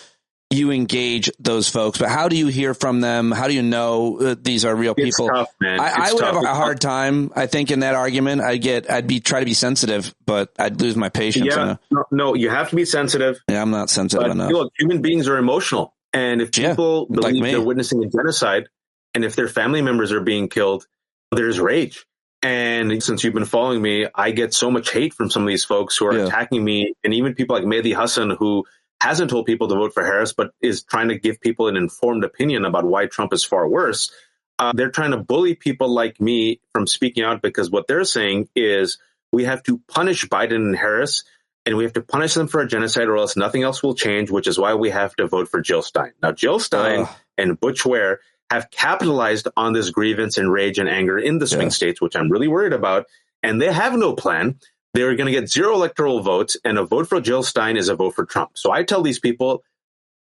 Speaker 3: you engage those folks, but how do you hear from them? How do you know these are real people?
Speaker 15: It's tough, man.
Speaker 3: I would have a hard time, I think, in that argument. I'd try to be sensitive, but I'd lose my patience.
Speaker 15: Yeah, no, you have to be sensitive.
Speaker 3: Yeah, I'm not sensitive enough.
Speaker 15: Look, human beings are emotional. And if people believe they're witnessing a genocide, and if their family members are being killed, there's rage. And since you've been following me, I get so much hate from some of these folks who are attacking me, and even people like Mehdi Hassan, who hasn't told people to vote for Harris, but is trying to give people an informed opinion about why Trump is far worse. They're trying to bully people like me from speaking out, because what they're saying is we have to punish Biden and Harris, and we have to punish them for a genocide, or else nothing else will change, which is why we have to vote for Jill Stein. Now, Jill Stein and Butch Ware have capitalized on this grievance and rage and anger in the swing states, which I'm really worried about. And they have no plan. they're going to get 0 electoral votes, and a vote for Jill Stein is a vote for Trump. So I tell these people,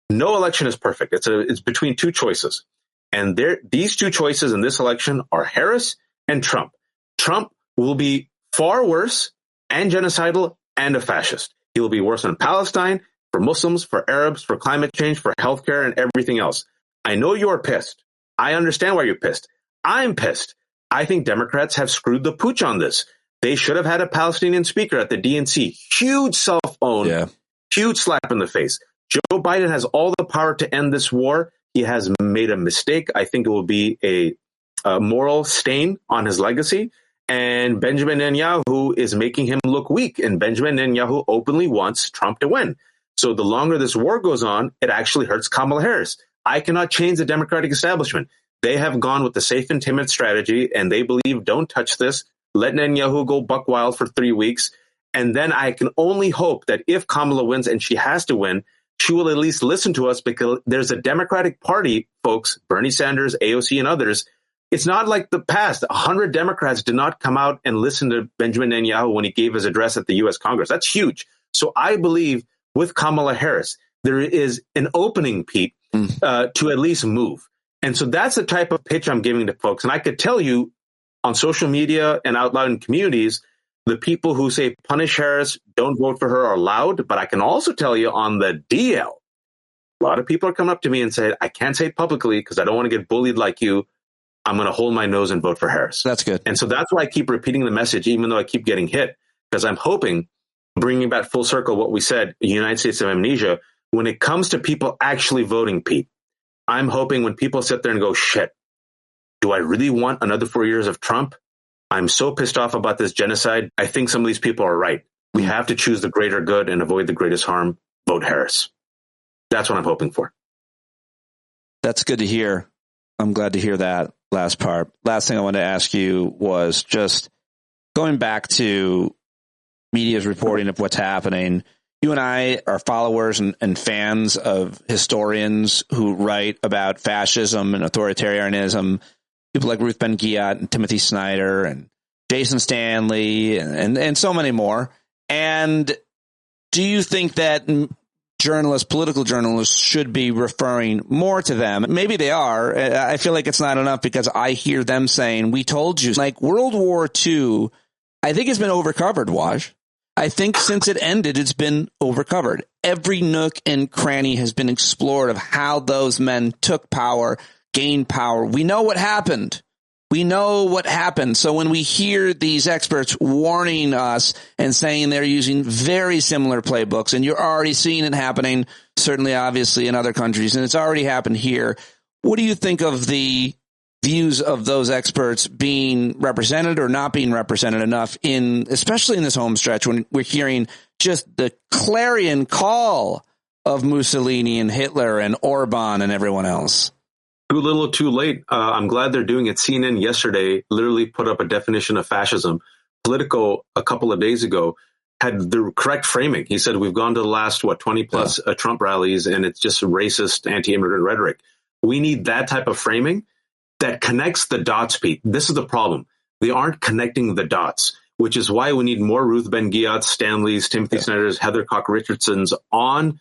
Speaker 15: no election is perfect. It's between 2 choices. And these 2 choices in this election are Harris and Trump. Trump will be far worse and genocidal and a fascist. He will be worse on Palestine, for Muslims, for Arabs, for climate change, for healthcare, and everything else. I know you're pissed. I understand why you're pissed. I'm pissed. I think Democrats have screwed the pooch on this. They should have had a Palestinian speaker at the DNC. Huge self-own, huge slap in the face. Joe Biden has all the power to end this war. He has made a mistake. I think it will be a moral stain on his legacy. And Benjamin Netanyahu is making him look weak. And Benjamin Netanyahu openly wants Trump to win. So the longer this war goes on, it actually hurts Kamala Harris. I cannot change the Democratic establishment. They have gone with the safe and timid strategy, and they believe, don't touch this. Let Netanyahu go buck wild for 3 weeks. And then I can only hope that if Kamala wins, and she has to win, she will at least listen to us, because there's a Democratic Party, folks, Bernie Sanders, AOC, and others. It's not like the past. 100 Democrats did not come out and listen to Benjamin Netanyahu when he gave his address at the U.S. Congress. That's huge. So I believe with Kamala Harris, there is an opening, Pete, to at least move. And so that's the type of pitch I'm giving to folks. And I could tell you on social media and out loud in communities, the people who say punish Harris, don't vote for her are loud. But I can also tell you on the DL, a lot of people are coming up to me and say, I can't say it publicly because I don't want to get bullied like you. I'm going to hold my nose and vote for Harris.
Speaker 3: That's good.
Speaker 15: And so that's why I keep repeating the message, even though I keep getting hit, because I'm hoping, bringing back full circle what we said, the United States of Amnesia, when it comes to people actually voting, Pete, I'm hoping when people sit there and go, shit, do I really want another 4 years of Trump? I'm so pissed off about this genocide. I think some of these people are right. We have to choose the greater good and avoid the greatest harm. Vote Harris. That's what I'm hoping for.
Speaker 3: That's good to hear. I'm glad to hear that last part. Last thing I wanted to ask you was just going back to media's reporting of what's happening. You and I are followers and fans of historians who write about fascism and authoritarianism. People like Ruth Ben-Ghiat and Timothy Snyder and Jason Stanley and so many more. And do you think that journalists, political journalists, should be referring more to them? Maybe they are. I feel like it's not enough because I hear them saying, we told you. Like World War II, I think it's been overcovered, Waj. I think since it ended, it's been overcovered. Every nook and cranny has been explored of how those men took power, gained power. We know what happened. We know what happened. So when we hear these experts warning us and saying they're using very similar playbooks, and you're already seeing it happening, certainly obviously in other countries, and it's already happened here, what do you think of the views of those experts being represented or not being represented enough especially in this home stretch when we're hearing just the clarion call of Mussolini and Hitler and Orban and everyone else?
Speaker 15: Too little, too late. I'm glad they're doing it. CNN yesterday literally put up a definition of fascism. Politico a couple of days ago had the correct framing. He said, we've gone to the last, 20 plus Trump rallies, and it's just racist, anti-immigrant rhetoric. We need that type of framing that connects the dots, Pete. This is the problem. They aren't connecting the dots, which is why we need more Ruth Ben-Ghiat, Stanley's, Timothy Snyder's, Heather Cock-Richardson's on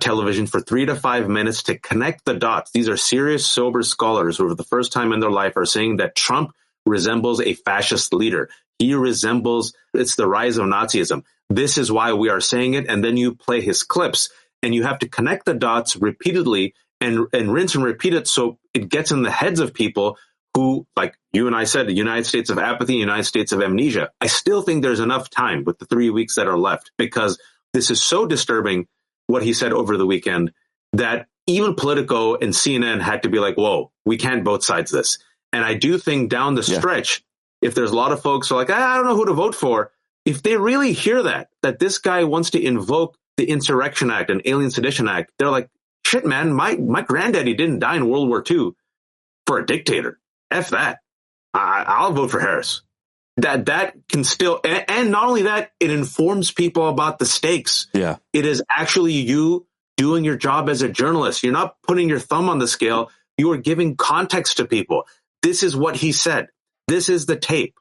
Speaker 15: television for 3 to 5 minutes to connect the dots. These are serious, sober scholars who for the first time in their life are saying that Trump resembles a fascist leader. He resembles, it's the rise of Nazism. This is why we are saying it. And then you play his clips and you have to connect the dots repeatedly and rinse and repeat it so it gets in the heads of people who, like you and I said, the United States of apathy, United States of amnesia. I still think there's enough time with the 3 weeks that are left because this is so disturbing what he said over the weekend that even Politico and CNN had to be like, whoa, we can't both sides this. And I do think down the stretch, if there's a lot of folks who are like, I don't know who to vote for, if they really hear that this guy wants to invoke the Insurrection Act and Alien Sedition Act, they're like, shit, man, my granddaddy didn't die in World War II for a dictator. F that. I'll vote for Harris. That can still, and not only that, it informs people about the stakes.
Speaker 3: Yeah.
Speaker 15: It is actually you doing your job as a journalist. You're not putting your thumb on the scale. You are giving context to people. This is what he said. This is the tape.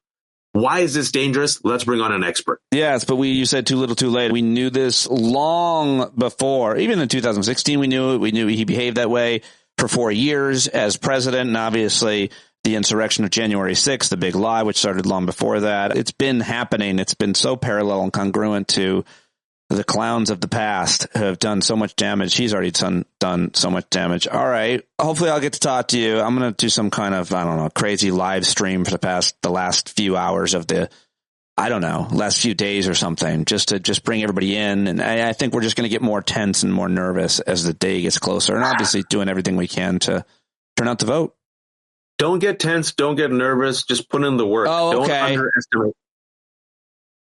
Speaker 15: Why is this dangerous? Let's bring on an expert.
Speaker 3: Yes, but you said too little too late. We knew this long before. Even in 2016, we knew it. We knew he behaved that way for 4 years as president. And obviously the insurrection of January 6th, the big lie, which started long before that. It's been happening. It's been so parallel and congruent to the clowns of the past who have done so much damage. He's already done so much damage. All right. Hopefully I'll get to talk to you. I'm going to do some kind of, I don't know, crazy live stream for the last few hours of last few days or something, just to bring everybody in. And I think we're just going to get more tense and more nervous as the day gets closer, and obviously doing everything we can to turn out the vote.
Speaker 15: Don't get tense. Don't get nervous. Just put in the work.
Speaker 3: Oh, okay.
Speaker 15: Don't underestimate.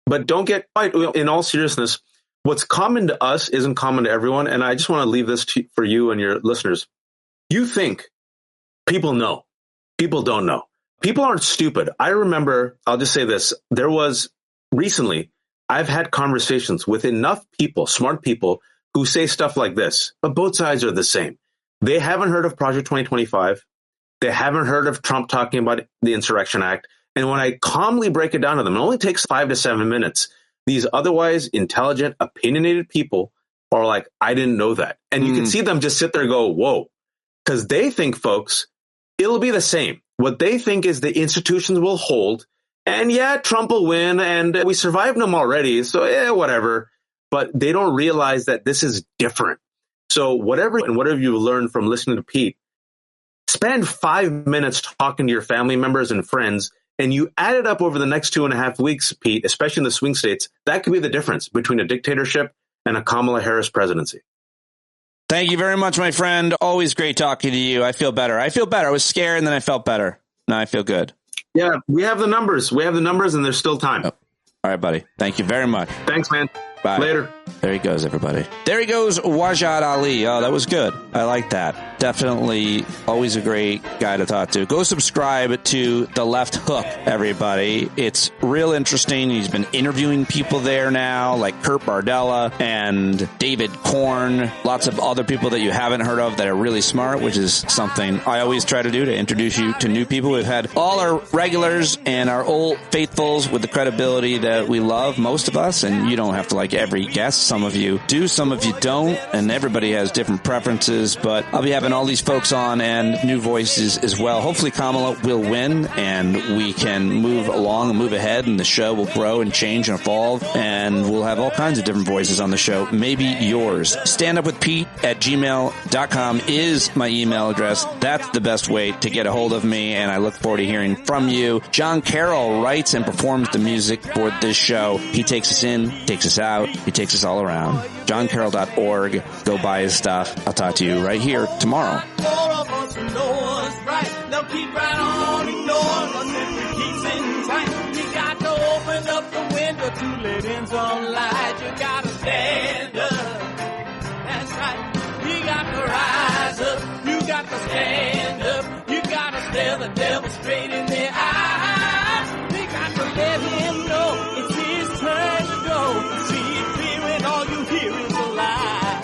Speaker 15: But don't get, in all seriousness, what's common to us isn't common to everyone. And I just want to leave this for you and your listeners. You think people know. People don't know. People aren't stupid. I remember, I'll just say this. There was recently, I've had conversations with enough people, smart people, who say stuff like this, but both sides are the same. They haven't heard of Project 2025. They haven't heard of Trump talking about the Insurrection Act. And when I calmly break it down to them, it only takes 5 to 7 minutes. These otherwise intelligent, opinionated people are like, I didn't know that. And you can see them just sit there and go, whoa. Because they think, folks, it'll be the same. What they think is the institutions will hold. And yeah, Trump will win. And we survived them already. So whatever. But they don't realize that this is different. So whatever you've learned from listening to Pete, spend 5 minutes talking to your family members and friends. And you add it up over the next 2.5 weeks, Pete, especially in the swing states, that could be the difference between a dictatorship and a Kamala Harris presidency.
Speaker 3: Thank you very much, my friend. Always great talking to you. I feel better. I was scared and then I felt better. Now I feel good.
Speaker 15: Yeah, we have the numbers. And there's still time.
Speaker 3: Oh. All right, buddy. Thank you very much.
Speaker 15: Thanks, man.
Speaker 3: Bye.
Speaker 15: Later.
Speaker 3: There he goes, everybody. There he goes, Wajahat Ali. Oh, that was good. I like that. Definitely always a great guy to talk to. Go subscribe to The Left Hook, everybody. It's real interesting. He's been interviewing people there now, like Kurt Bardella and David Korn. Lots of other people that you haven't heard of that are really smart, which is something I always try to do to introduce you to new people. We've had all our regulars and our old faithfuls with the credibility that we love, most of us, and you don't have to like every guest. Some of you do, some of you don't, and everybody has different preferences, but I'll be having all these folks on and new voices as well. Hopefully Kamala will win and we can move along and move ahead and the show will grow and change and evolve and we'll have all kinds of different voices on the show. Maybe yours. standupwithpete@gmail.com is my email address. That's the best way to get a hold of me and I look forward to hearing from you. Jon Carroll writes and performs the music for this show. He takes us in, takes us out, he takes us all around. JonCarroll.org. Go buy his stuff. I'll talk to you right here tomorrow.
Speaker 16: All of us who know us right, they'll keep right on ignoring us if we keep sitting tight. You got to open up the window to let in some light. You got to stand up. That's right. You got to rise up. You got to stand up. You got to stare the devil straight in the eye. We got to let him know it's his turn to go. See it clear and all you hear is a lie.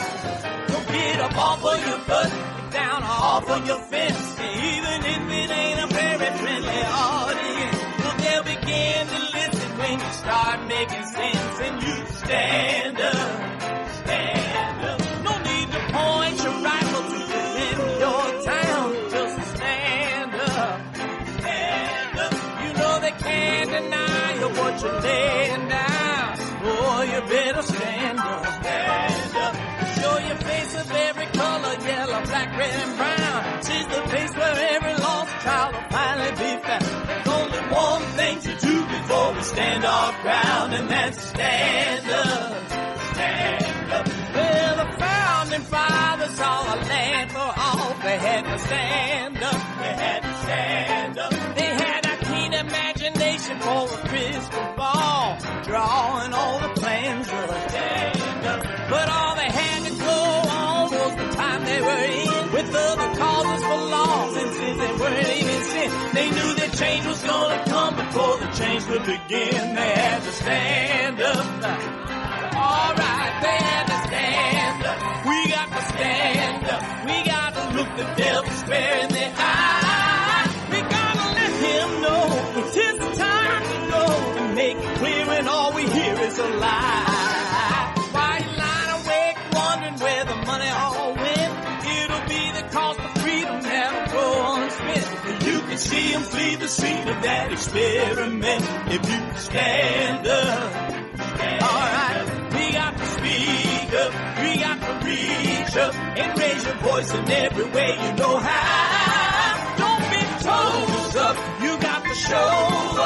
Speaker 16: Don't get up off of your butt, down off of your fence. Even if it ain't a very friendly audience, well, they'll begin to listen when you start making sense and you stand up. Stand up. No need to point your rifle to defend your town. Just stand up. Stand up. You know they can't deny you what you're laying down. Oh, you better stand up. Stand up. Show your face of every color, yellow, black, red, and brown. She's the place where every lost child will finally be found. There's only one thing to do before we stand our ground, and that's stand up. Stand up. Well, the founding fathers saw a land for all. They had to stand up. They had to stand up. They had a keen imagination for a crystal ball, drawing all the plans of a stand up. But all they had to go on was the time they were in, with other causes for loss, and since they weren't even sin, they knew that change was gonna come before the change would begin. They had to stand up. Alright, they had to stand up. We got to stand up. We got to look the devil square in the eye. We gotta let him know it's his time to go. fly. Why you lying awake wondering where the money all went? It'll be the cost of freedom that'll go unspent. You can see them flee the scene of that experiment if you stand up. Alright, we got to speak up, we got to reach up and raise your voice in every way you know how. Don't be toes up, you got to show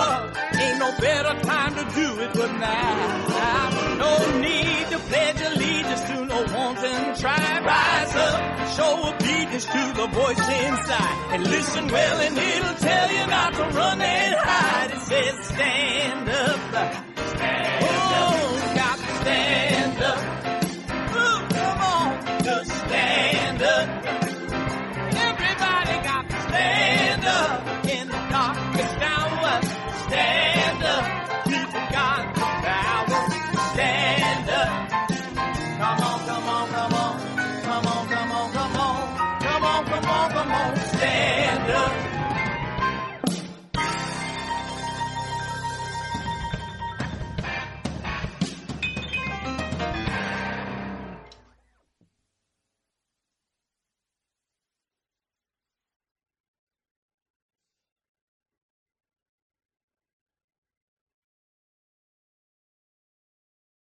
Speaker 16: up. Ain't no better time to do it but now. No need to pledge allegiance to no wanton tribe. Rise up, show obedience to the voice inside. And listen well and it'll tell you not to run and hide. It says stand up.